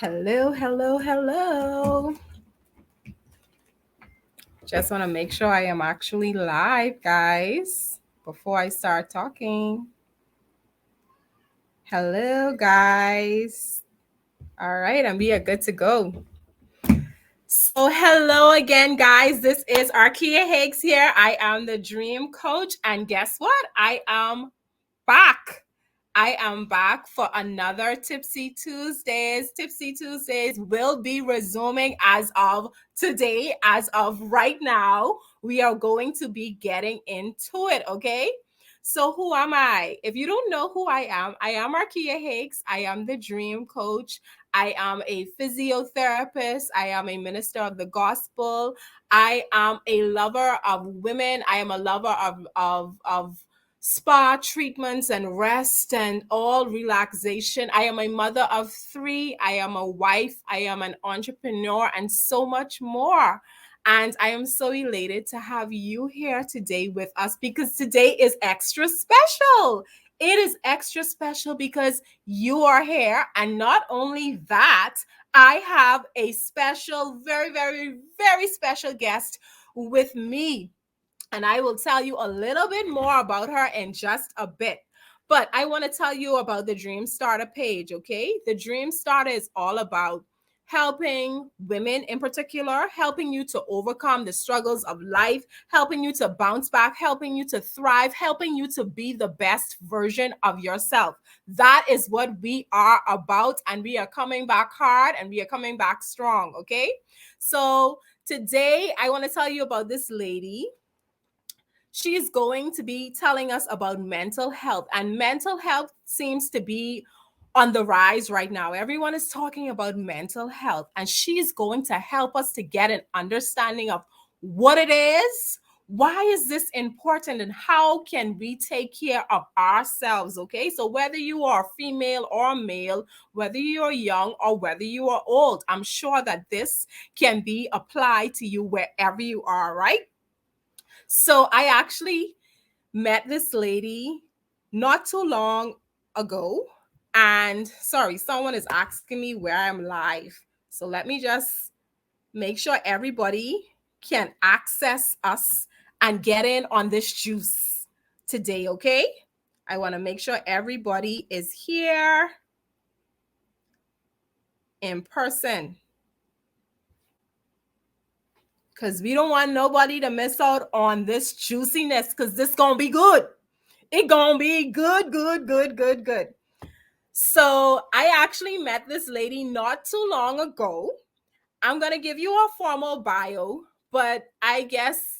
Hello, hello, hello. Just want to make sure I am actually live, guys, before I start talking. Hello, guys. All right, and we are good to go. So, hello again, guys. This is Arkia Higgs here. I am the Dream Coach, and guess what? I am back. I am back for another Tipsy Tuesdays. Tipsy Tuesdays will be resuming as of today, as of right now. We are going to be getting into it, okay? So, who am I? If you don't know who I am Arkia Higgs. I am the Dream Coach. I am a physiotherapist. I am a minister of the gospel. I am a lover of women. I am a lover of spa treatments and rest and all relaxation. I am a mother of three. I am a wife. I am an entrepreneur and so much more. And I am so elated to have you here today with us because today is extra special. It is extra special because you are here. And not only that, I have a special, very, very, very special guest with me. And I will tell you a little bit more about her in just a bit. But I want to tell you about the Dream Starter page, okay? The Dream Starter is all about helping women in particular, helping you to overcome the struggles of life, helping you to bounce back, helping you to thrive, helping you to be the best version of yourself. That is what we are about. And we are coming back hard and we are coming back strong, okay? So today I want to tell you about this lady. She's going to be telling us about mental health, and mental health seems to be on the rise right now. Everyone is talking about mental health, and she's going to help us to get an understanding of what it is, why is this important, and how can we take care of ourselves. Okay, so whether you are female or male, whether you're young or whether you are old, I'm sure that this can be applied to you wherever you are, right? So I actually met this lady not too long ago. And sorry, someone is asking me where I'm live. So let me just make sure everybody can access us and get in on this juice today, okay? I want to make sure everybody is here in person because we don't want nobody to miss out on this juiciness because this gonna be good. It gonna be good, good, good, good, good. So I actually met this lady not too long ago. I'm gonna give you a formal bio, but I guess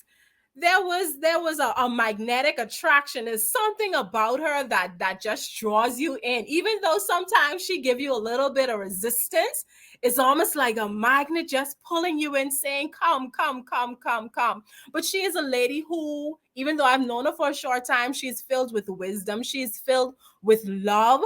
there was a magnetic attraction. There's something about her that just draws you in, even though sometimes she give you a little bit of resistance. It's almost like a magnet just pulling you in, saying come, come, come, come, come. But she is a lady who, even though I've known her for a short time, she's filled with wisdom, she's filled with love,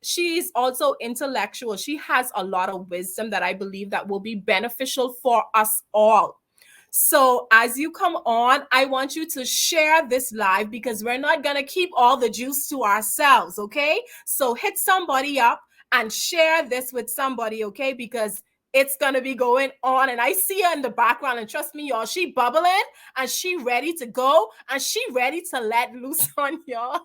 she's also intellectual. She has a lot of wisdom that I believe that will be beneficial for us all. So as you come on, I want you to share this live because we're not going to keep all the juice to ourselves, okay? So hit somebody up and share this with somebody, okay? Because it's going to be going on. And I see her in the background, and trust me, y'all, she bubbling and she ready to go and she ready to let loose on y'all.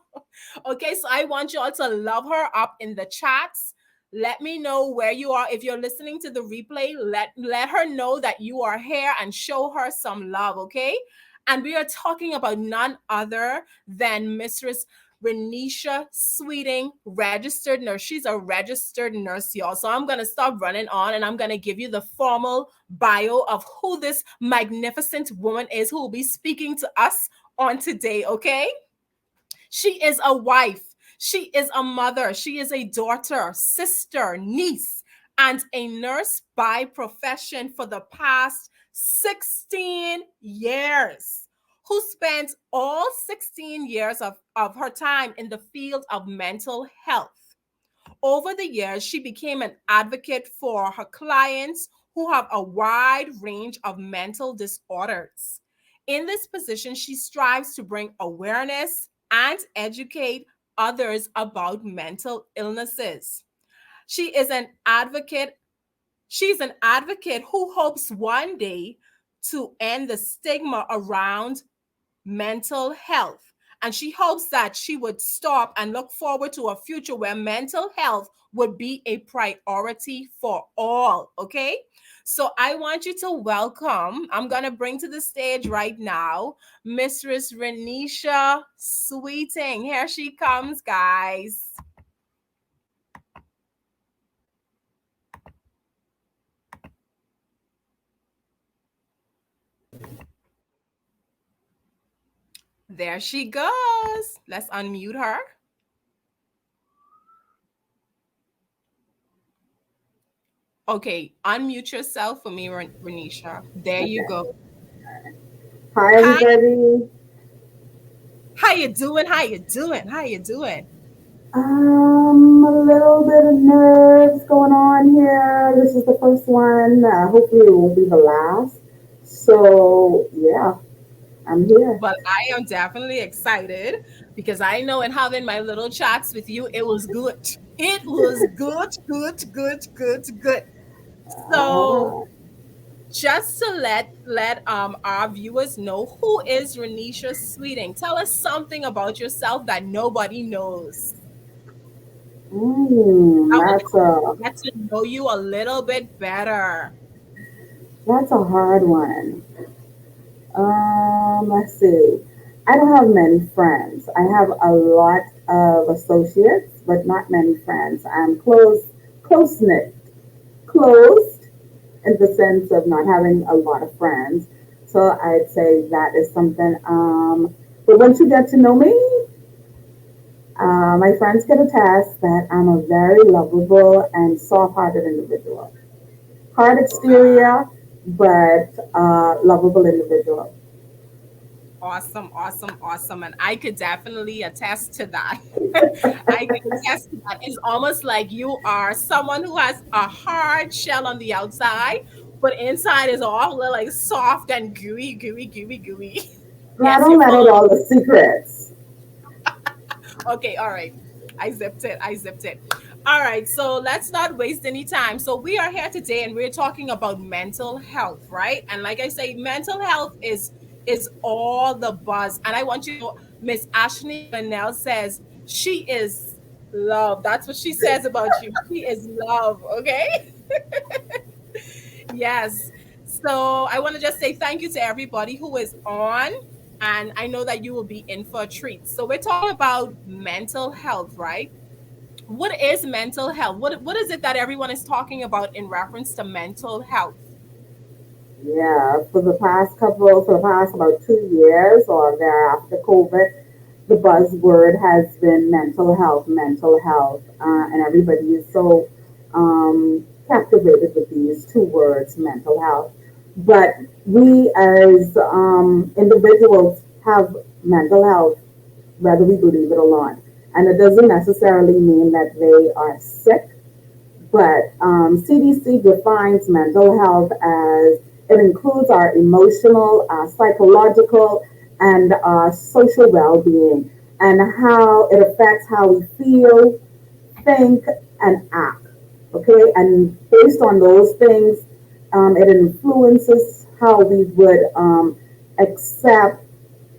Okay, so I want y'all to love her up in the chats. Let me know where you are. If you're listening to the replay, let her know that you are here and show her some love, okay? And we are talking about none other than Mistress Renisha Sweeting, registered nurse. She's a registered nurse, y'all. So I'm going to stop running on and I'm going to give you the formal bio of who this magnificent woman is who will be speaking to us on today, okay? She is a wife. She is a mother. She is a daughter, sister, niece, and a nurse by profession for the past 16 years, who spent all 16 years of her time in the field of mental health. Over the years, she became an advocate for her clients who have a wide range of mental disorders. In this position, she strives to bring awareness and educate others about mental illnesses. She is an advocate She's an advocate who hopes one day to end the stigma around mental health. And she hopes that she would stop and look forward to a future where mental health would be a priority for all. Okay. So I want you to welcome, I'm going to bring to the stage right now, Mistress Renisha Sweeting. Here she comes, guys. There she goes. Let's unmute her. Okay, unmute yourself for me, Renisha. There you go. Hi, everybody. How you doing? How you doing? How you doing? A little bit of nerves going on here. This is the first one. Hopefully, it won't be the last. So, yeah, I'm here. Well, I am definitely excited because I know in having my little chats with you, it was good. It was good, good, good, good, good. So Uh, just to let our viewers know, who is Renisha Sweeting? Tell us something about yourself that nobody knows. I would that's a get to know you a little bit better. that's a hard one. Let's see. I don't have many friends. I have a lot of associates, but not many friends. I'm close knit, closed in the sense of not having a lot of friends. So I'd say that is something. But once you get to know me, my friends can attest that I'm a very lovable and soft-hearted individual. Hard exterior, but lovable individual. Awesome, awesome, awesome. And I could definitely attest to that. I can attest to that. It's almost like you are someone who has a hard shell on the outside, but inside is all like soft and gooey, gooey, gooey, gooey. I Yes, don't you're let full out of. all the secrets. Okay, all right. I zipped it. I zipped it. All right, so let's not waste any time. So we are here today and we're talking about mental health, right? And like I say, mental health is all the buzz. And I want you to know, Miss Ashley Linnell says she is love. That's what she says about you. She is love, okay? Yes. So I want to just say thank you to everybody who is on. And I know that you will be in for a treat. So we're talking about mental health, right? What is mental health? What is it that everyone is talking about in reference to mental health? Yeah, for the past about 2 years or thereafter COVID, the buzzword has been mental health, and everybody is so captivated with these two words, mental health. But we as individuals have mental health, whether we believe it or not. And it doesn't necessarily mean that they are sick, but CDC defines mental health as it includes our emotional, psychological, and social well being, and how it affects how we feel, think, and act. Okay, and based on those things, it influences how we would accept,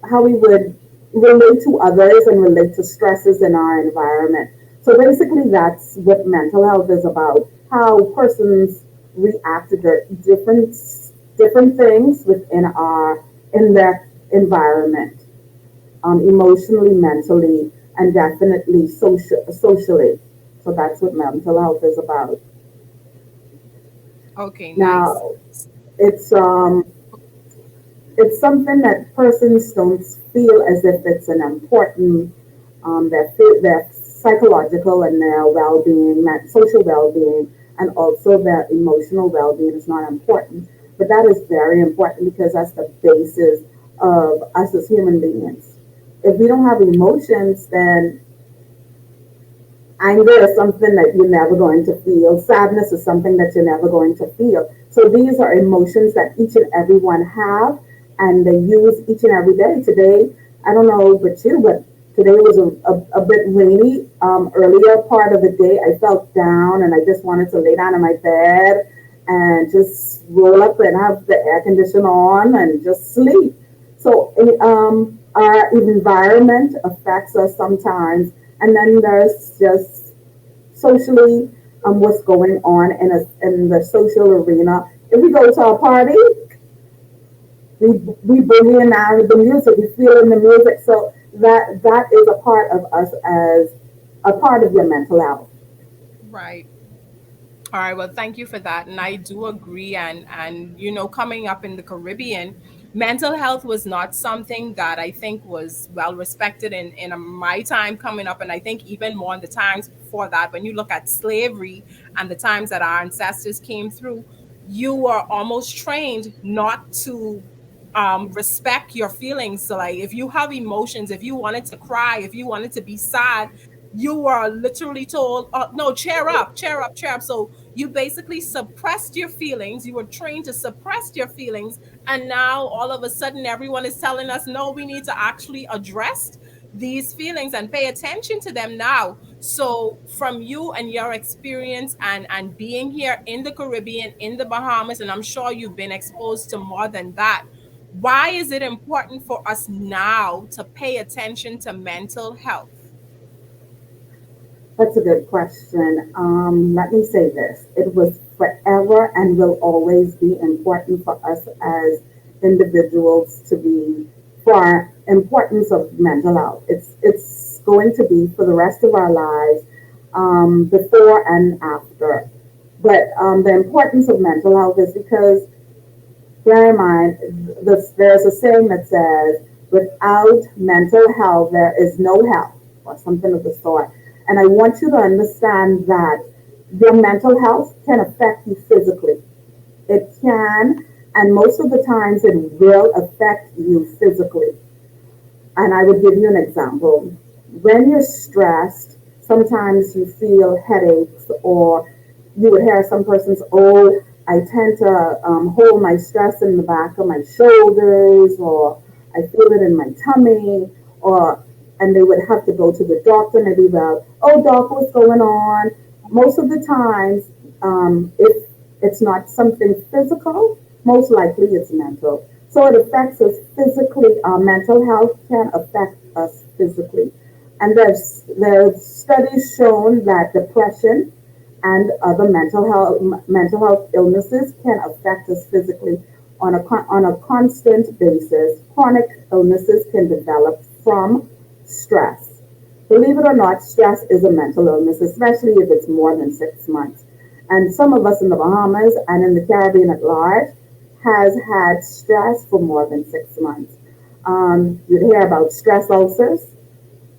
how we would relate to others and relate to stresses in our environment. So basically, that's what mental health is about: how persons react to the different things within our in their environment, emotionally, mentally, and definitely socially. So that's what mental health is about. Okay, nice. Now, it's it's something that persons don't feel as if it's an important their psychological and their well-being, social well-being, and also their emotional well-being is not important. But that is very important because that's the basis of us as human beings. If we don't have emotions, then anger is something that you're never going to feel. Sadness is something that you're never going to feel. So these are emotions that each and every one have, and they use each and every day. Today, I don't know about you, but today was a bit rainy. Earlier part of the day, I felt down and I just wanted to lay down in my bed and just roll up and have the air conditioner on and just sleep. So our environment affects us sometimes, and then there's just socially what's going on in the social arena. If we go to a party, we boogie in out of the music, we feel in the music. So that is a part of us as a part of your mental health. Right. All right, well, thank you for that. And I do agree. And coming up in the Caribbean, mental health was not something that I think was well respected in my time coming up. And I think even more in the times before that, when you look at slavery and the times that our ancestors came through, you were almost trained not to respect your feelings. So like if you have emotions, if you wanted to cry, if you wanted to be sad, you are literally told, no, cheer up, cheer up, cheer up. So you basically suppressed your feelings. You were trained to suppress your feelings. And now all of a sudden, everyone is telling us, no, we need to actually address these feelings and pay attention to them now. So from you and your experience and being here in the Caribbean, in the Bahamas, and I'm sure you've been exposed to more than that, why is it important for us now to pay attention to mental health? That's a good question. Let me say this. It was forever and will always be important for us as individuals to be, for importance of mental health. It's going to be for the rest of our lives, before and after. But the importance of mental health is because, bear in mind, there's a saying that says, without mental health, there is no health, or something of the sort. And I want you to understand that your mental health can affect you physically. It can, and most of the times it will affect you physically. And I would give you an example. When you're stressed, sometimes you feel headaches, or you would hear some persons, oh, I tend to hold my stress in the back of my shoulders, or I feel it in my tummy, or, and they would have to go to the doctor and they'd be like, oh, doc, what's going on? Most of the times, if it's not something physical, most likely it's mental. So it affects us physically. Our mental health can affect us physically. And there's studies shown that depression and other mental health illnesses can affect us physically on a constant basis. Chronic illnesses can develop from stress. Believe it or not, stress is a mental illness, especially if it's more than 6 months. And some of us in the Bahamas and in the Caribbean at large has had stress for more than 6 months. You'd hear about stress ulcers.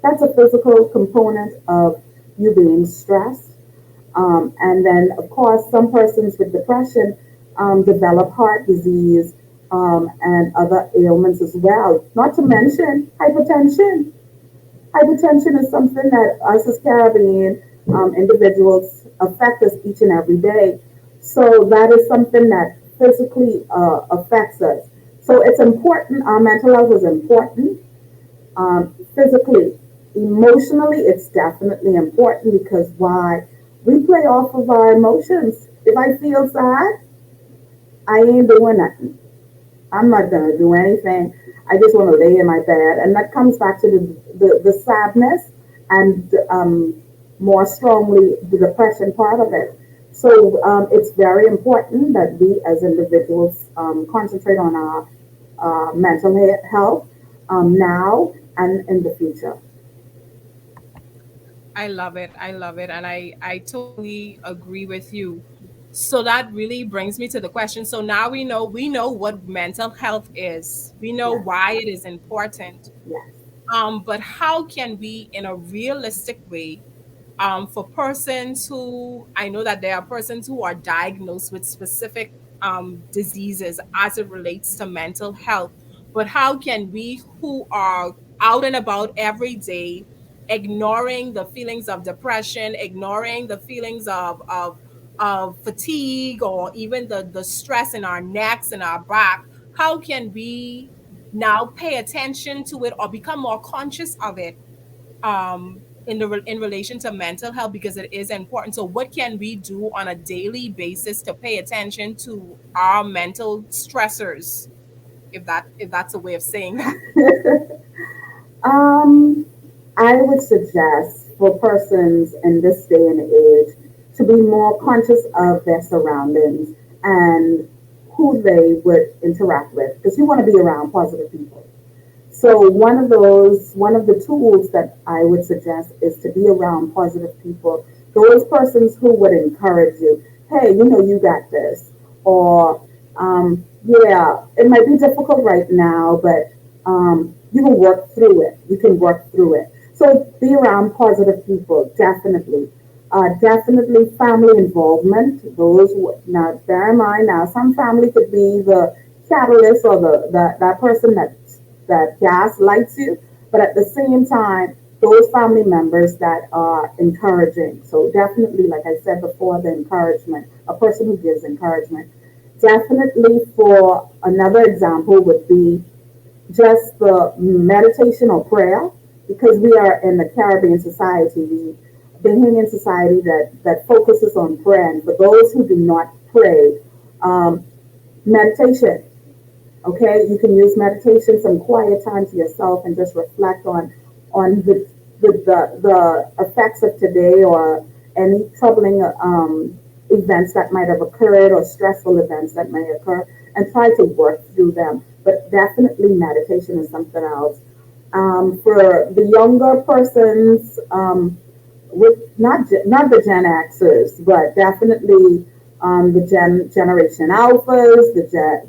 That's a physical component of you being stressed. And then, of course, some persons with depression develop heart disease and other ailments as well. Not to mention hypertension. Hypertension is something that us as Caribbean individuals affect us each and every day. So that is something that physically affects us. So it's important. Our mental health is important. Physically, emotionally, it's definitely important because why? We play off of our emotions. If I feel sad, I ain't doing nothing. I'm not going to do anything. I just want to lay in my bed. And that comes back to the sadness and more strongly the depression part of it. So it's very important that we as individuals concentrate on our mental health now and in the future. I love it. I love it. And I totally agree with you. So that really brings me to the question. So now we know what mental health is. We know Yes, why it is important. yes, But how can we, in a realistic way, for persons who I know that there are persons who are diagnosed with specific diseases as it relates to mental health, but how can we who are out and about every day, ignoring the feelings of depression, ignoring the feelings of fatigue, or even the stress in our necks and our back, how can we now pay attention to it or become more conscious of it, in relation to mental health, because it is important. So what can we do on a daily basis to pay attention to our mental stressors, if that's a way of saying that? Um, I would suggest for persons in this day and age to be more conscious of their surroundings and who they would interact with, because you want to be around positive people. So one of the tools that I would suggest is to be around positive people, those persons who would encourage you. Hey, you know you got this, or yeah, it might be difficult right now, but you can work through it. You can work through it. So be around positive people, definitely. Definitely family involvement. Now bear in mind now some family could be the catalyst or that person that gaslights you, but at the same time, those family members that are encouraging. So definitely, like I said before, the encouragement, a person who gives encouragement. Definitely for another example would be just the meditation or prayer, because we are in the Caribbean society, the Bahamian society that focuses on prayer. And for those who do not pray, um, meditation. Okay, you can use meditation, some quiet time to yourself, and just reflect on the effects of today or any troubling events that might have occurred or stressful events that may occur, and try to work through them. But definitely, meditation is something else. For the younger persons, with not the Gen Xers, but definitely the Generation Alphas, the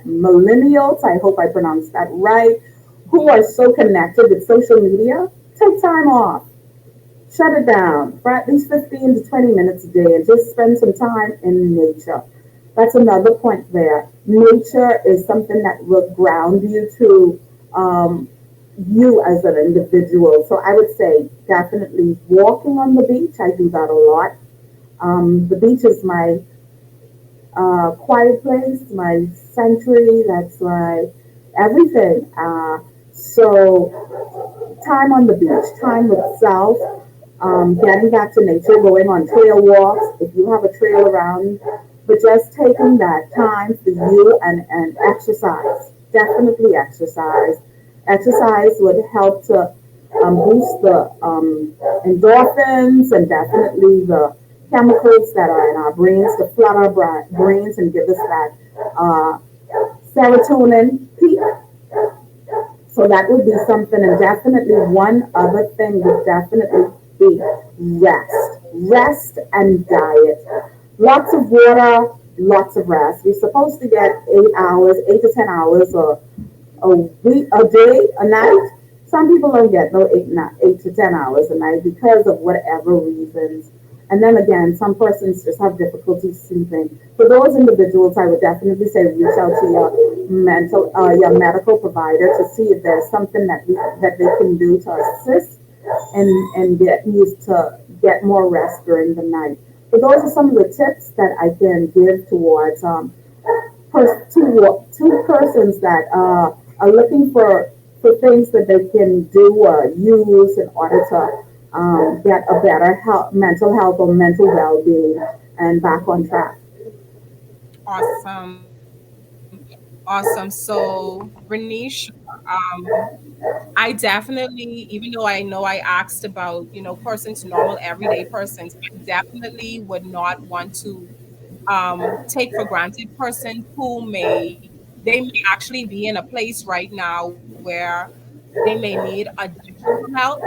Millennials. I hope I pronounced that right. Who are so connected with social media? Take time off. Shut it down for at least 15 to 20 minutes a day and just spend some time in nature. That's another point there. Nature is something that will ground you to you as an individual. So I would say definitely walking on the beach. I do that a lot. The beach is my quiet place, my sanctuary. That's my everything. So time on the beach, time with self, getting back to nature, going on trail walks if you have a trail around, but just taking that time for you and exercise. Definitely exercise. Exercise would help to boost the endorphins and definitely the chemicals that are in our brains to flood our brains and give us that uh, serotonin peak. So that would be something, and definitely one other thing would definitely be rest. Rest and diet. Lots of water, lots of rest. You're supposed to get 8 hours, 8 to 10 hours a day, a night. Some people don't get no 8 to 10 hours a night because of whatever reasons. And then again, some persons just have difficulty sleeping. For those individuals, I would definitely say reach out to your medical provider to see if there's something that they can do to assist and get used to get more rest during the night. So those are some of the tips that I can give towards two persons that are looking for things that they can do or use in order to get a better mental health or mental well-being and back on track. Awesome. Awesome. So, Renisha, I definitely, even though I know I asked about, persons, normal everyday persons, I definitely would not want to take for granted persons who they may actually be in a place right now where they may need additional help.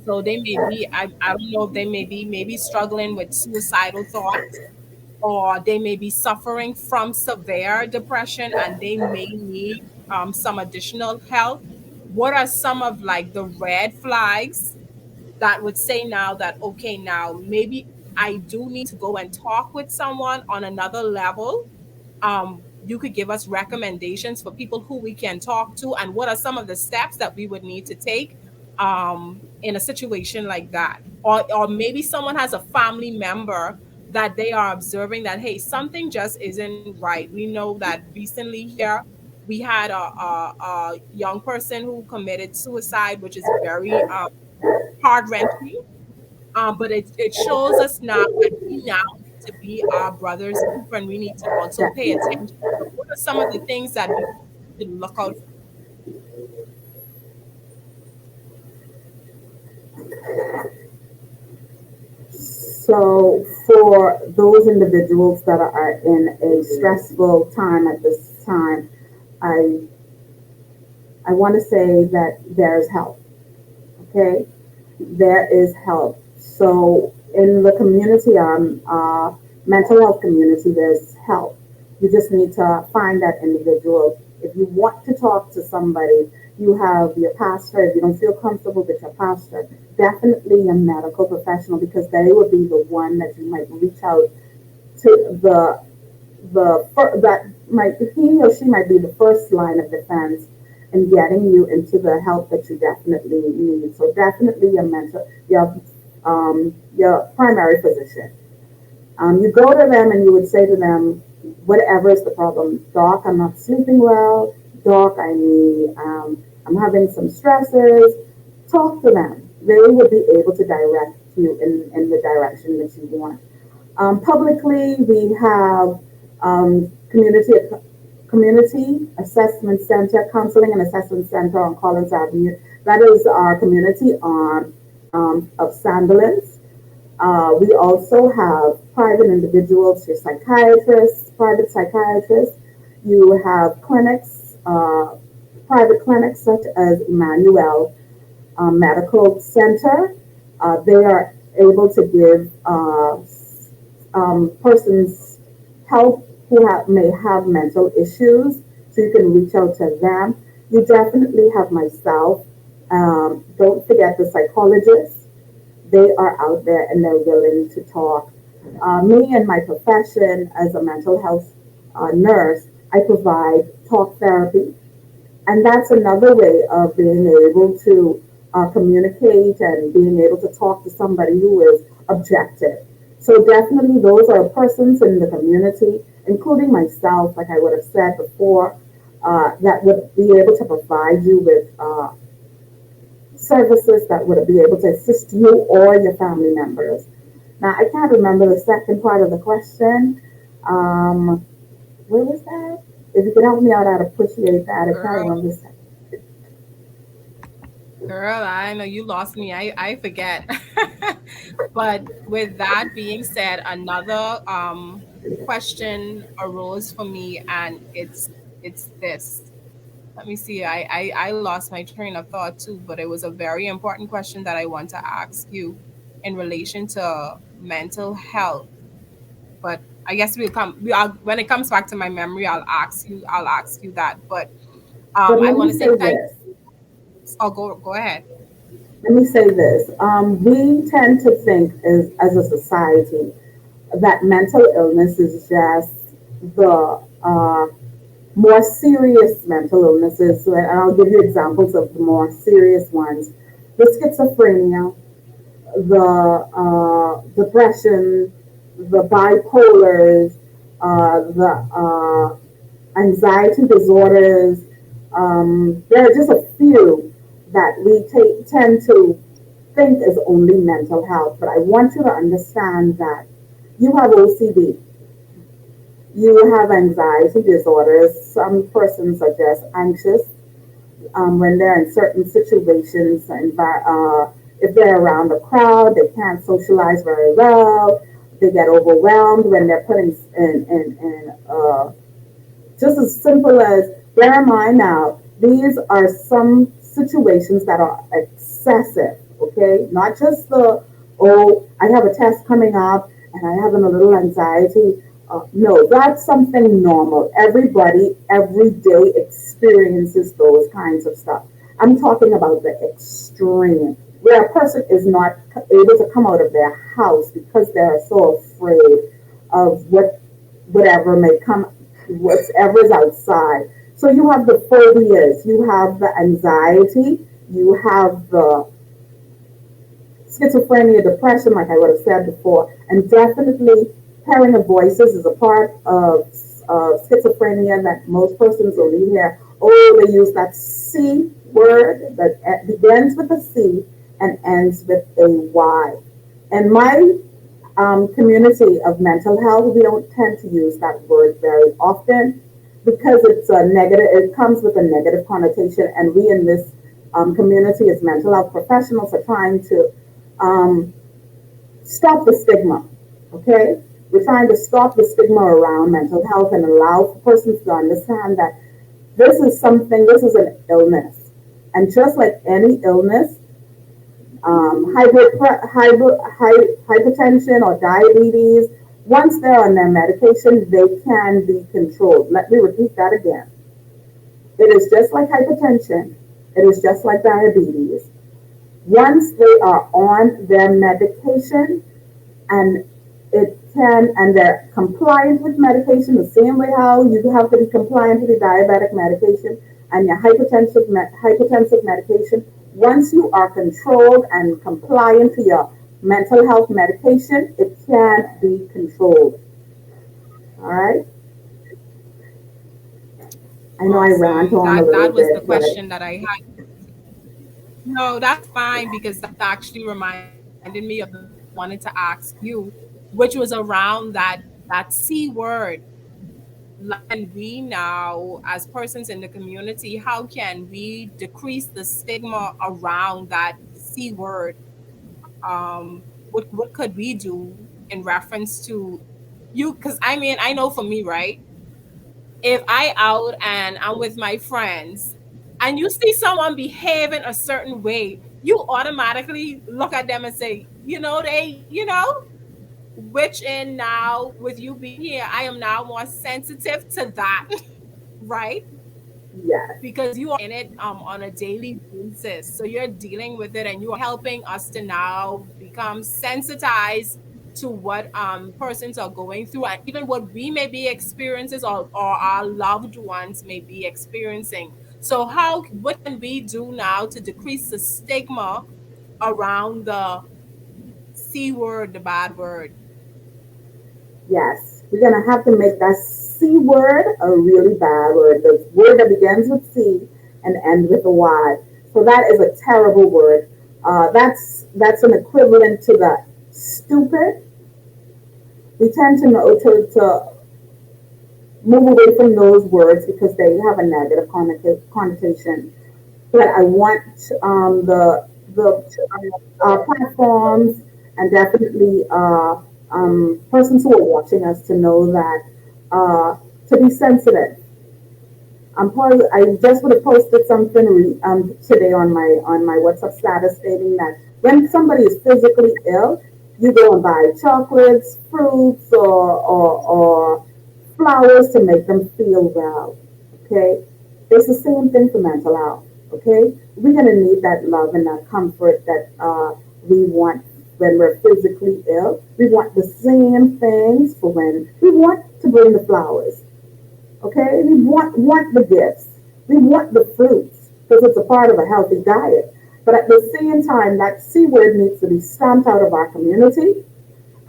So they may be, I don't know if they may be maybe struggling with suicidal thoughts, or they may be suffering from severe depression and they may need some additional help. What are some of like the red flags that would say now that, okay, now maybe I do need to go and talk with someone on another level? You could give us recommendations for people who we can talk to, and what are some of the steps that we would need to take in a situation like that? Or maybe someone has a family member that they are observing that, hey, something just isn't right. We know that recently here we had a young person who committed suicide, which is very heart wrenching. But it shows us now that we now need to be our brother's keeper, and we need to also pay Definitely. attention. So what are some of the things that we should look out So, for those individuals that are in a stressful time at this time, I I want to say that there's help. Okay, there is help. So, in the community, mental health community, there's help. You just need to find that individual. If you want to talk to somebody, you have your pastor. If you don't feel comfortable with your pastor, definitely a medical professional, because they will be the one that you might reach out to. That might, he or she might be the first line of defense in getting you into the help that you definitely need. So definitely your primary physician. You go to them and you would say to them, whatever is the problem, doc, I'm not sleeping well, doc, I'm having some stresses. Talk to them. They will be able to direct you in the direction that you want. Publicly, we have community assessment center, counseling and assessment center on Collins Avenue. That is our community arm of Sandilands. We also have private individuals, your psychiatrists, private psychiatrists. You have clinics, private clinics such as Emmanuel Medical Center. They are able to give persons help who may have mental issues, so you can reach out to them. You definitely have myself. Don't forget the psychologists. They are out there and they're willing to talk. Me and my profession as a mental health nurse, I provide talk therapy, and that's another way of being able to communicate and being able to talk to somebody who is objective. So definitely those are persons in the community, including myself, like I would have said before, that would be able to provide you with services that would be able to assist you or your family members. Now, I can't remember the second part of the question. Um, where was that? If you could help me out, I'd appreciate that. I can't girl? remember the second. Girl, I know you lost me. I forget. But with that being said, another question arose for me, and it's this. Let me see. I lost my train of thought too, but it was a very important question that I want to ask you in relation to mental health. But I guess when it comes back to my memory, I'll ask you that. But But I let want me to say say thank this. Oh, go ahead. Let me say this. We tend to think as a society that mental illness is just the more serious mental illnesses. So, and I'll give you examples of the more serious ones: the schizophrenia, the depression, the bipolars, the anxiety disorders. There are just a few that we tend to think is only mental health. But I want you to understand that you have OCD, you have anxiety disorders. Some persons are just anxious when they're in certain situations. If they're around a crowd, they can't socialize very well. They get overwhelmed when they're put in just as simple as, bear in mind now, these are some situations that are excessive, okay? Not just oh, I have a test coming up and I have a little anxiety. No, that's something normal. Everybody, every day experiences those kinds of stuff. I'm talking about the extreme, where a person is not able to come out of their house because they're so afraid of whatever may come, whatever's outside. So you have the phobias, you have the anxiety, you have the schizophrenia, depression, like I would have said before, and definitely hearing of voices is a part of schizophrenia that most persons only hear. Oh, they use that C word that begins with a C and ends with a Y. And my community of mental health, we don't tend to use that word very often because it's a negative, it comes with a negative connotation. And we in this community as mental health professionals are trying to um, stop the stigma, okay? We're trying to stop the stigma around mental health and allow persons to understand that this is an illness. And just like any illness, hypertension or diabetes, once they're on their medication, they can be controlled. Let me repeat that again. It is just like hypertension, it is just like diabetes. Once they are on their medication, and and they're compliant with medication the same way how you have to be compliant with the diabetic medication and your hypertensive medication. Once you are controlled and compliant to your mental health medication, it can be controlled. All right. I know I rant Awesome. on a little That was the bit, but question that I had. No, that's fine because that actually reminded me of the question I wanted to ask you, which was around that C word. Like, can we now, as persons in the community, how can we decrease the stigma around that C word? What could we do in reference to you? Because I mean, I know for me, right? If I out and I'm with my friends and you see someone behaving a certain way, you automatically look at them and say, which in now with you being here, I am now more sensitive to that, right? yes, Because you are in it on a daily basis. So you're dealing with it and you are helping us to now become sensitized to what persons are going through and even what we may be experiencing or our loved ones may be experiencing. So what can we do now to decrease the stigma around the C word, the bad word? yes. We're gonna have to make that C word a really bad word. The word that begins with C and ends with a Y. So that is a terrible word. That's an equivalent to the stupid. We tend to know to move away from those words because they have a negative connotation. But I want the platforms and definitely persons who are watching us to know that to be sensitive. I just would have posted something today on my WhatsApp status stating that when somebody is physically ill, you go and buy chocolates, fruits, or flowers to make them feel well. Okay, it's the same thing for mental health. Okay, we're gonna need that love and that comfort that we want when we're physically ill. We want the same things for when we want to bring the flowers. Okay, we want the gifts. We want the fruits because it's a part of a healthy diet. But at the same time, that C word needs to be stamped out of our community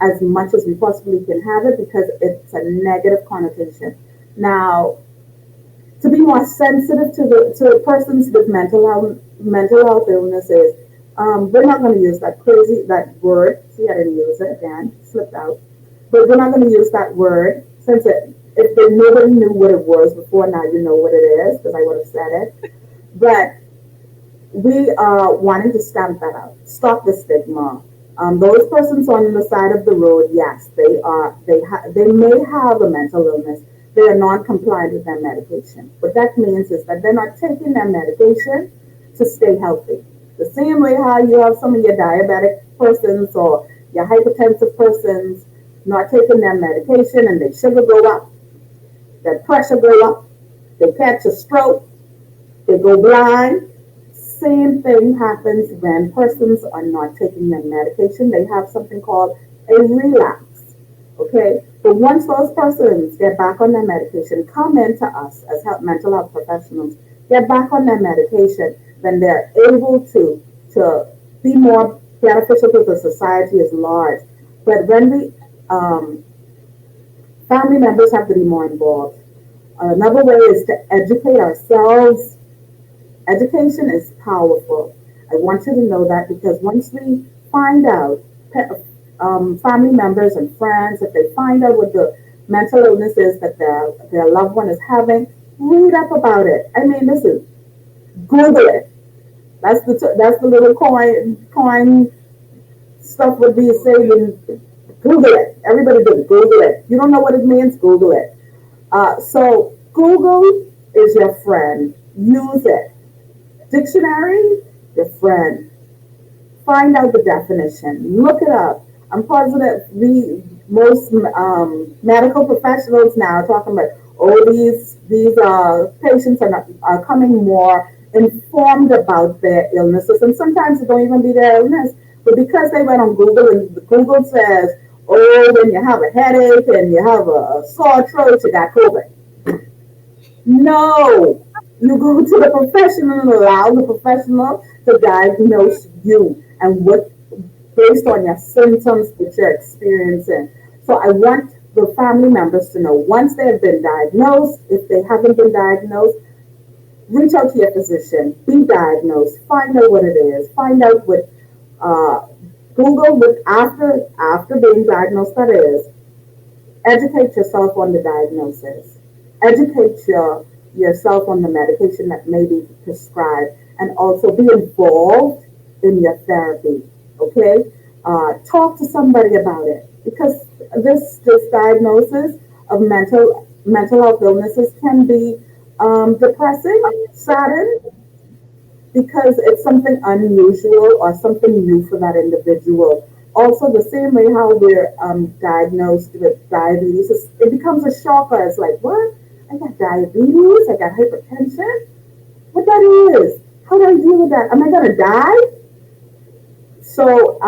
as much as we possibly can have it because it's a negative connotation. Now, to be more sensitive to persons with mental health illnesses, we're not going to use that word. See, I didn't use it again, slipped out. But we're not going to use that word since if nobody knew what it was before, now you know what it is because I would have said it. But we are wanting to stamp that out, stop the stigma. Those persons on the side of the road, yes, they may have a mental illness. They are non-compliant with their medication. What that means is that they're not taking their medication to stay healthy. The same way how you have some of your diabetic persons or your hypertensive persons not taking their medication and their sugar go up, their pressure go up, they catch a stroke, they go blind. Same thing happens when persons are not taking their medication. They have something called a relapse. Okay? But once those persons get back on their medication, come into us as mental health professionals, get back on their medication, then they're able to be more beneficial to the society as large. But when family members have to be more involved. Another way is to educate ourselves. Education is powerful. I want you to know that because once we find out, family members and friends, if they find out what the mental illness is that their loved one is having, read up about it. I mean, listen, Google it. That's the little coin stuff would be saying. Google it. Everybody do Google it. You don't know what it means? Google it. So Google is your friend. Use it. Dictionary, your friend. Find out the definition. Look it up. I'm positive we most medical professionals now are talking about these patients are coming more informed about their illnesses, and sometimes it don't even be their illness, but because they went on Google and Google says, oh, when you have a headache and you have a sore throat, you got COVID. No, you go to the professional and allow the professional to diagnose you and what based on your symptoms that you're experiencing. So I want the family members to know once they have been diagnosed, if they haven't been diagnosed, reach out to your physician, be diagnosed, find out what it is, find out what uh, Google what after being diagnosed that is, educate yourself on the diagnosis, educate yourself on the medication that may be prescribed, and also be involved in your therapy. Okay, talk to somebody about it because this diagnosis of mental health illnesses can be depressing, saddened, because it's something unusual or something new for that individual. Also, the same way how we're diagnosed with diabetes, it becomes a shocker. It's like, what? I got diabetes, I got hypertension. What that is? How do I deal with that? Am I going to die? So,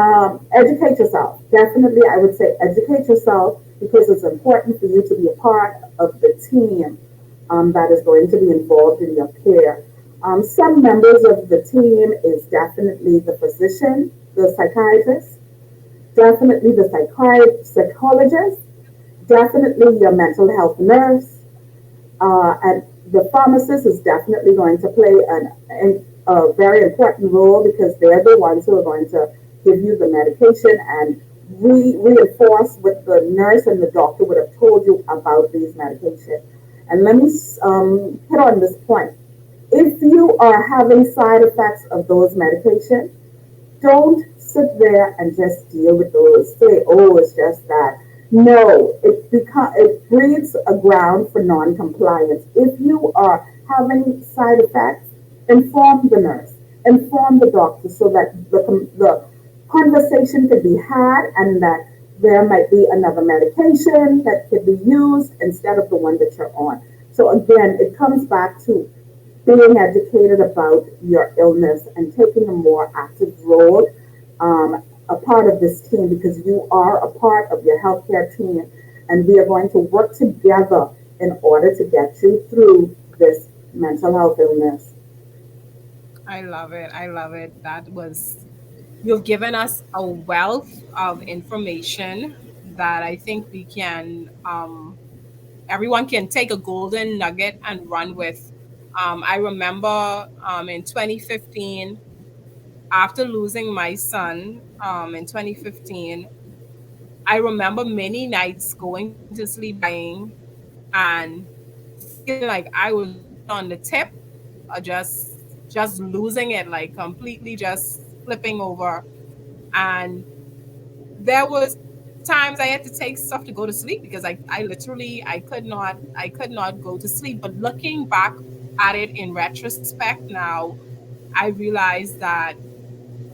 educate yourself. Definitely, I would say educate yourself because it's important for you to be a part of the team that is going to be involved in your care. Some members of the team is definitely the physician, the psychiatrist, definitely the psychologist, definitely your mental health nurse, and the pharmacist is definitely going to play a very important role because they're the ones who are going to give you the medication and reinforce what the nurse and the doctor would have told you about these medications. And let me hit on this point. If you are having side effects of those medications, don't sit there and just deal with those. Say, oh, it's just that. No, it breeds a ground for non-compliance. If you are having side effects, inform the nurse, inform the doctor, so that the conversation could be had, and that there might be another medication that could be used instead of the one that you're on. So again, it comes back to being educated about your illness and taking a more active role, a part of this team, because you are a part of your healthcare team, and we are going to work together in order to get you through this mental health illness. I love it. I love it. That was, you've given us a wealth of information that I think we can, everyone can take a golden nugget and run with. I remember in 2015, after losing my son in 2015, I remember many nights going to sleep crying and feeling like I was just on the tip of just losing it, like completely just flipping over. And there was times I had to take stuff to go to sleep because I literally I could not go to sleep. But looking back at it in retrospect now, I realized that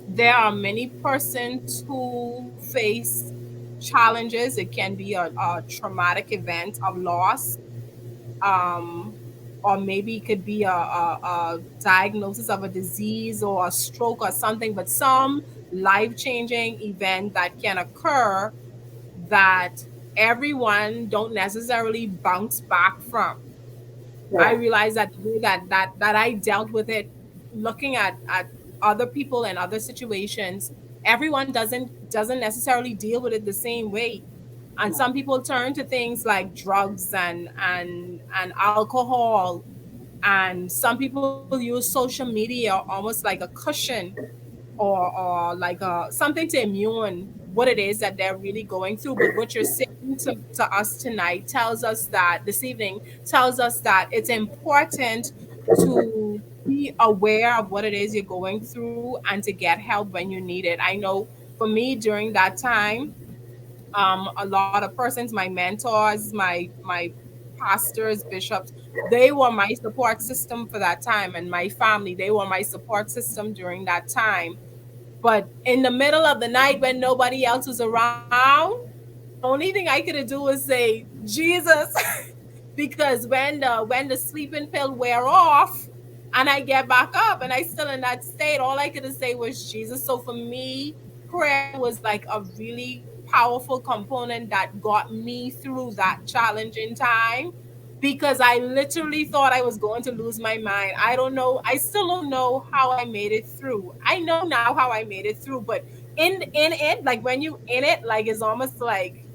there are many persons who face challenges. It can be a traumatic event of loss, um, or maybe it could be a diagnosis of a disease or a stroke or something, but some life changing event that can occur that everyone don't necessarily bounce back from. I Yeah, realized that the way that I dealt with it, looking at other people and other situations, everyone doesn't necessarily deal with it the same way. And yeah, some people turn to things like drugs and alcohol, and some people use social media almost like a cushion or like something to immune what it is that they're really going through. But what you're saying to us tonight tells us that this evening tells us that it's important to be aware of what it is you're going through and to get help when you need it. I know for me during that time, a lot of persons, my mentors, my pastors, bishops, they were my support system for that time, and my family, they were my support system during that time. But in the middle of the night when nobody else was around, the only thing I could do was say Jesus, because when the sleeping pill wear off and I get back up and I still in that state, all I could say was Jesus. So for me, prayer was like a really powerful component that got me through that challenging time, because I literally thought I was going to lose my mind. I don't know. I still don't know how I made it through. I know now how I made it through, but in it, like when you in it, like it's almost like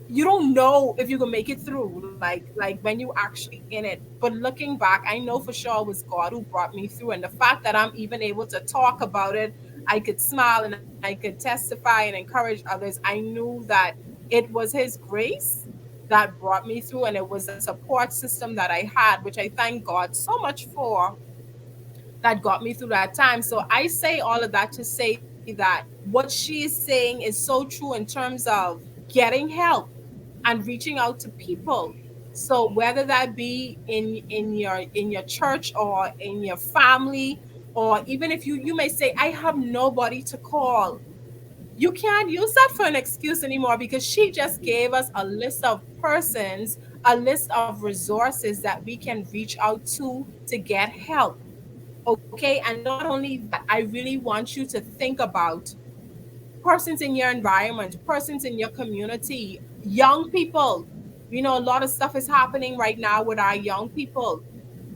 you don't know if you can make it through, like when you actually in it. But looking back, I know for sure it was God who brought me through, and the fact that I'm even able to talk about it, I could smile and I could testify and encourage others. I knew that it was his grace that brought me through, and it was a support system that I had, which I thank God so much for, that got me through that time. So I say all of that to say that what she is saying is so true in terms of getting help and reaching out to people. So whether that be in your church or in your family, or even if you may say I have nobody to call, you can't use that for an excuse anymore, because she just gave us a list of persons, a list of resources that we can reach out to get help. Okay, and not only that, I really want you to think about persons in your environment, persons in your community, young people. A lot of stuff is happening right now with our young people.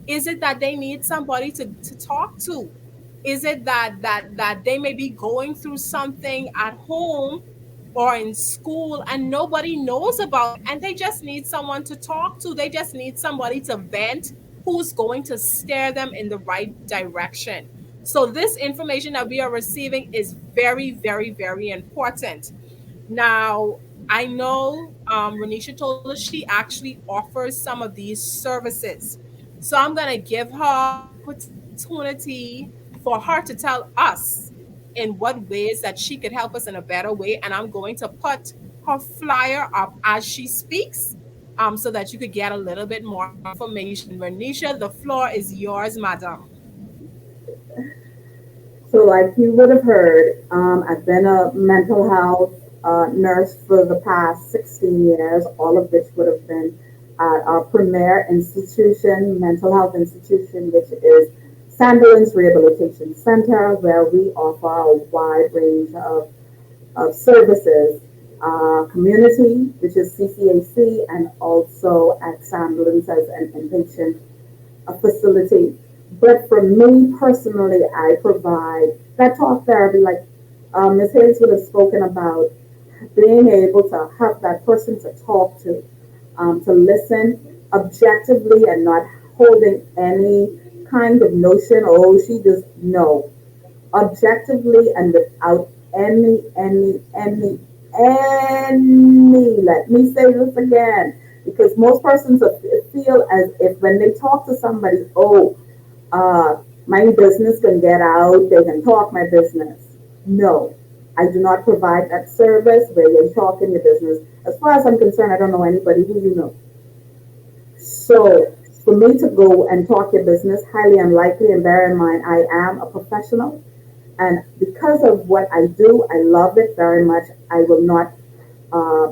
Is it that they need somebody to talk to? Is it that they may be going through something at home or in school and nobody knows about it, and they just need someone to talk to? They just need somebody to vent, who's going to steer them in the right direction. So this information that we are receiving is very, very, very important. Now, I know Renisha told us she actually offers some of these services. So I'm going to give her opportunity for her to tell us in what ways that she could help us in a better way. And I'm going to put her flyer up as she speaks, so that you could get a little bit more information. Renisha, the floor is yours, madam. So, like you would have heard, I've been a mental health nurse for the past 16 years, all of which would have been at our premier institution, mental health institution, which is Sandilands Rehabilitation Center, where we offer a wide range of services, community, which is CCAC, and also at Sandilands as an inpatient facility. But for me personally, I provide that talk therapy, like Ms. Hayes would have spoken about, being able to have that person to talk to listen objectively and not holding any kind of notion, oh, she just, no, objectively and without let me say this again, because most persons feel as if when they talk to somebody, oh, my business can get out, they can talk my business. No, I do not provide that service where you're talking your business. As far as I'm concerned, I don't know anybody who you know. So for me to go and talk your business, highly unlikely, and bear in mind, I am a professional. And because of what I do, I love it very much. I will not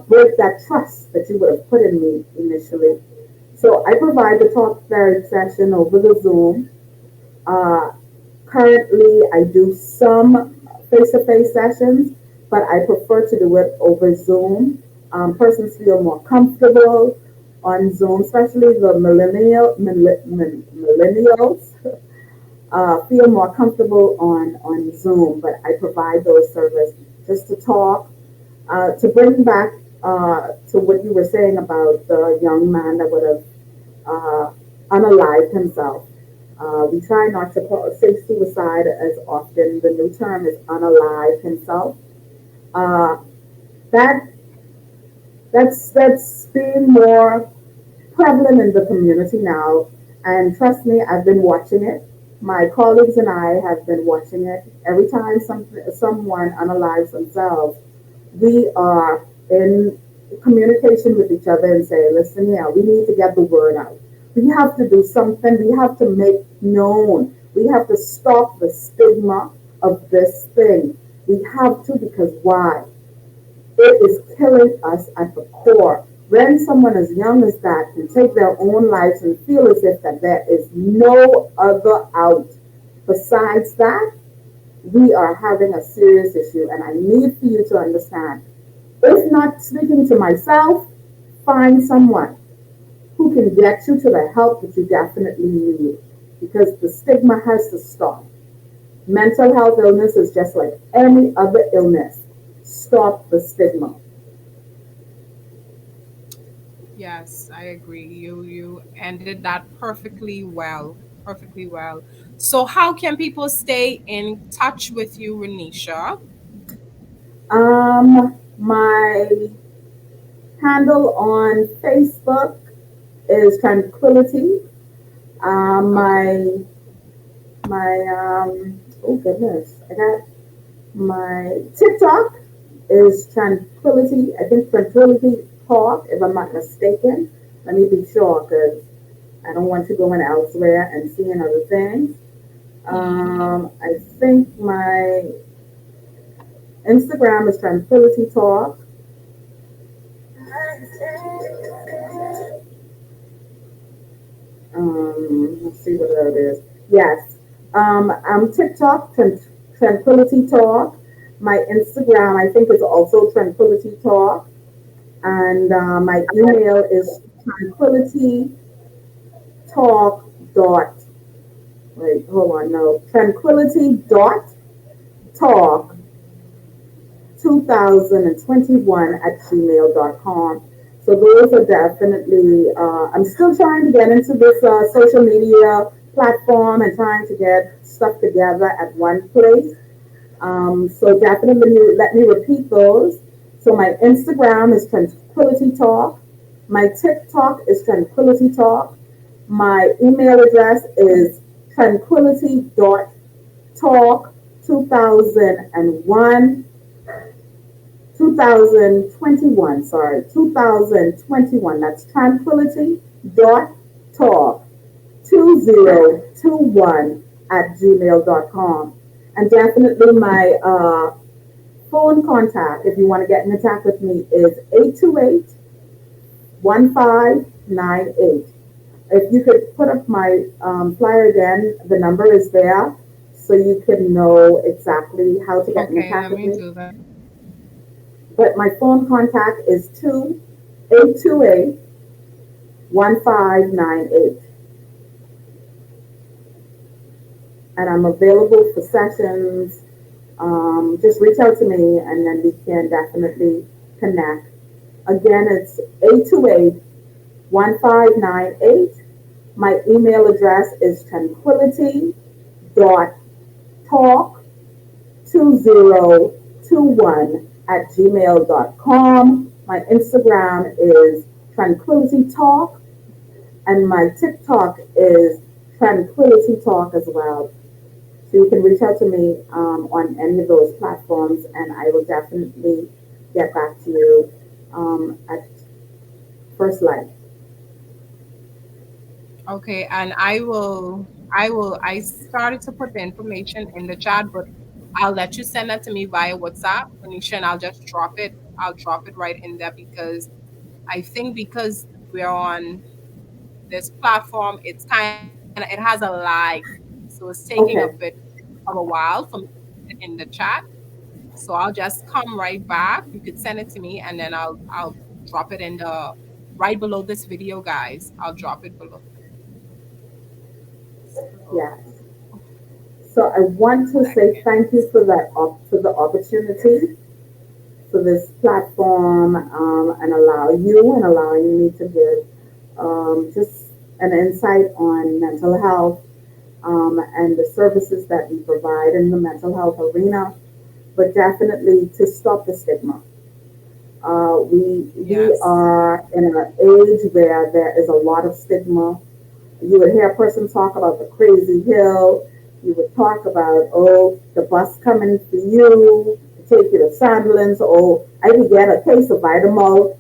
break that trust that you would have put in me initially. So I provide the talk therapy session over the Zoom. Uh, Currently, I do some face-to-face sessions, but I prefer to do it over Zoom. Persons feel more comfortable on Zoom, especially the millennials feel more comfortable on Zoom. But I provide those services just to talk, to bring back to what you were saying about the young man that would have unalived himself. We try not to say suicide as often. The new term is unalive himself. Uh, that that's being more prevalent in the community now. And trust me, I've been watching it. My colleagues and I have been watching it. Every time someone unalives themselves, we are in communication with each other and say, listen here, we need to get the word out. We have to do something. We have to make known. We have to stop the stigma of this thing. We have to, because why? It is killing us at the core. When someone as young as that can take their own lives and feel as if that there is no other out besides that, we are having a serious issue. And I need for you to understand, if not speaking to myself, find someone who can get you to the help that you definitely need, because the stigma has to stop. Mental health illness is just like any other illness. Stop the stigma. Yes, I agree. You ended that perfectly well. Perfectly well. So how can people stay in touch with you, Renisha? My handle on Facebook is Tranquility. Um, Okay. my oh goodness, I got my TikTok is Tranquility. I think Tranquility Talk, if I'm not mistaken. Let me be sure because I don't want to go in elsewhere and seeing other things. Mm-hmm. I think my Instagram is Tranquility Talk. Let's see what that is. Yes. I'm TikTok, Tranquility Talk. My Instagram, I think, is also Tranquility Talk. And my email is tranquility talk dot, wait, hold on, no, tranquility dot talk 2021 at gmail.com. So those are definitely, I'm still trying to get into this social media platform and trying to get stuff together at one place. So definitely let me repeat those. So my Instagram is Tranquility Talk. My TikTok is Tranquility Talk. My email address is tranquility.talk 2001 2021, sorry, 2021. That's tranquility dot talk 2021 at gmail.com. And definitely my phone contact, if you want to get in contact with me, is 828-1598. If you could put up my flyer again, the number is there so you can know exactly how to get in Okay, contact let with me me. do that. But my phone contact is 828-1598. And I'm available for sessions. Just reach out to me and then we can definitely connect. Again, it's 828-1598. My email address is tranquility.talk 2021 at gmail.com. My Instagram is Tranquility Talk, and my TikTok is Tranquility Talk as well. So you can reach out to me on any of those platforms, and I will definitely get back to you at first light. Okay, and I started to put the information in the chat, but I'll let you send that to me via WhatsApp, Renisha, and I'll just drop it. I'll drop it right in there because I think because we're on this platform, it has a lag, so it's taking a bit Okay. of a while for me to put it in the chat. So I'll just come right back. You could send it to me, and then I'll drop it in the right below this video, guys. I'll drop it below. So, Yes. So I want to say thank you seconds. for that for the opportunity for this platform and allow you and allowing me to give just an insight on mental health and the services that we provide in the mental health arena, but definitely to stop the stigma. We Yes. are in an age where there is a lot of stigma. You would hear a person talk about the crazy hill. You would talk about, oh, the bus coming for you to take you to Sandlands. Oh, I could get a case of Vitamol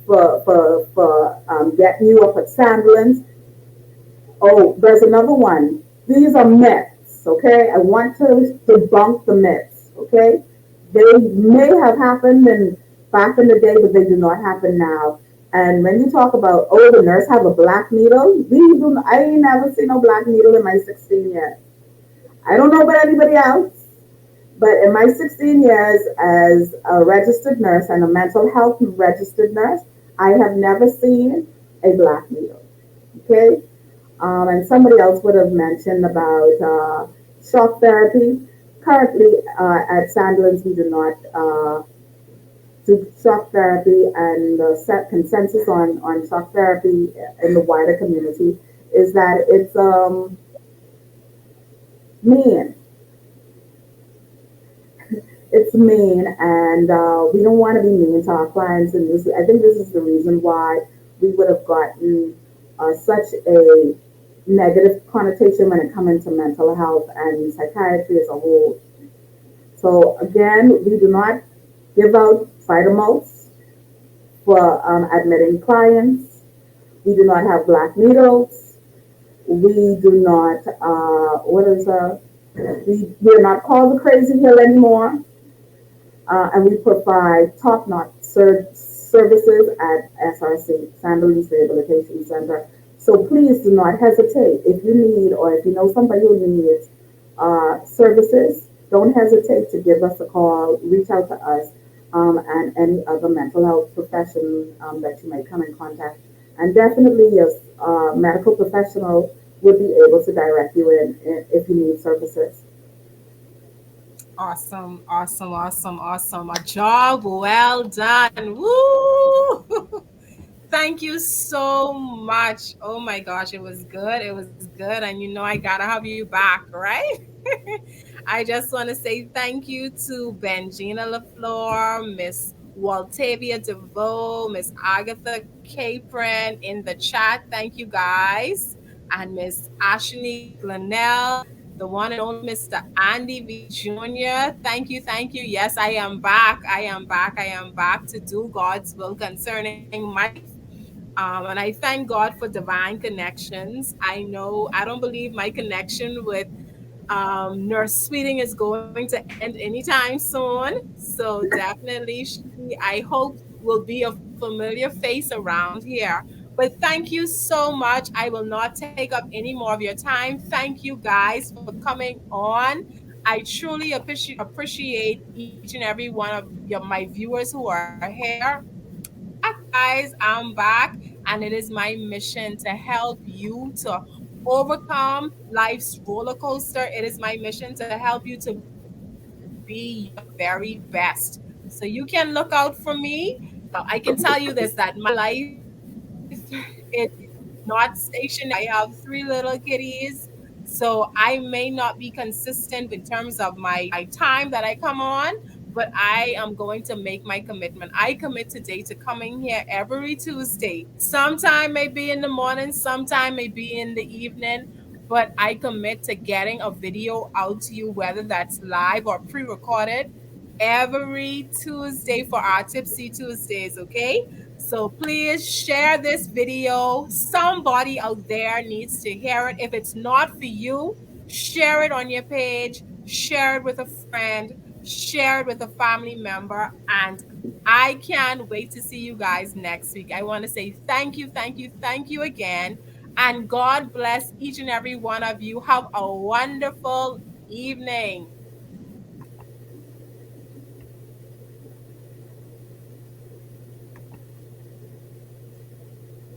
for getting you up at Sandlands. Oh, there's another one. These are myths, okay? I want to debunk the myths, okay? They may have happened back in the day, but they do not happen now. And when you talk about, oh, the nurse have a black needle, I ain't never seen no black needle in my 16 years. I don't know about anybody else, but in my 16 years as a registered nurse and a mental health registered nurse, I have never seen a black needle. Okay? And somebody else would have mentioned about shock therapy. Currently, at Sandlands, we do not do shock therapy, and the set consensus on shock therapy in the wider community is that it's mean. It's mean, and we don't want to be mean to our clients. And I think this is the reason why we would have gotten such a negative connotation when it comes to mental health and psychiatry as a whole. So again, we do not give out phytomols for admitting clients. We do not have black needles. We do not, we are not called the crazy hill anymore. And we provide top-notch services at SRC, Sandals Rehabilitation Center. So please do not hesitate. If you need, or if you know somebody who needs services, don't hesitate to give us a call, reach out to us, and any other mental health profession that you may come in contact. And definitely your medical professional would be able to direct you in if you need services. Awesome, awesome, awesome, awesome. A job well done. Woo! Thank you so much. Oh my gosh, it was good. It was good. And you know, I gotta have you back, right? I just want to say thank you to Benjina LaFleur, Miss Waltavia DeVoe, Miss Agatha Capron in the chat. Thank you guys. And Miss Ashini Glenell, the one and only Mr. Andy V. Jr. Thank you, thank you. Yes, I am back. I am back. I am back to do God's will concerning my life. And I thank God for divine connections. I know I don't believe my connection with Nurse Sweeting is going to end anytime soon. So definitely, I hope, will be a familiar face around here. But thank you so much. I will not take up any more of your time. Thank you guys for coming on. I truly appreciate each and every one of my viewers who are here. Back, guys. I'm back, and it is my mission to help you to overcome life's roller coaster. It is my mission to help you to be your very best. So you can look out for me. Now, I can tell you this, that my life it not stationary. I have three little kitties, so I may not be consistent in terms of my time that I come on, but I am going to make my commitment. I commit today to coming here every Tuesday. Sometime maybe in the morning, sometime maybe in the evening, but I commit to getting a video out to you, whether that's live or pre-recorded, every Tuesday for our Tipsy Tuesdays, okay? So please share this video. Somebody out there needs to hear it. If it's not for you, share it on your page, share it with a friend, share it with a family member, and I can't wait to see you guys next week. I want to say thank you, thank you, thank you again. And God bless each and every one of you. Have a wonderful evening.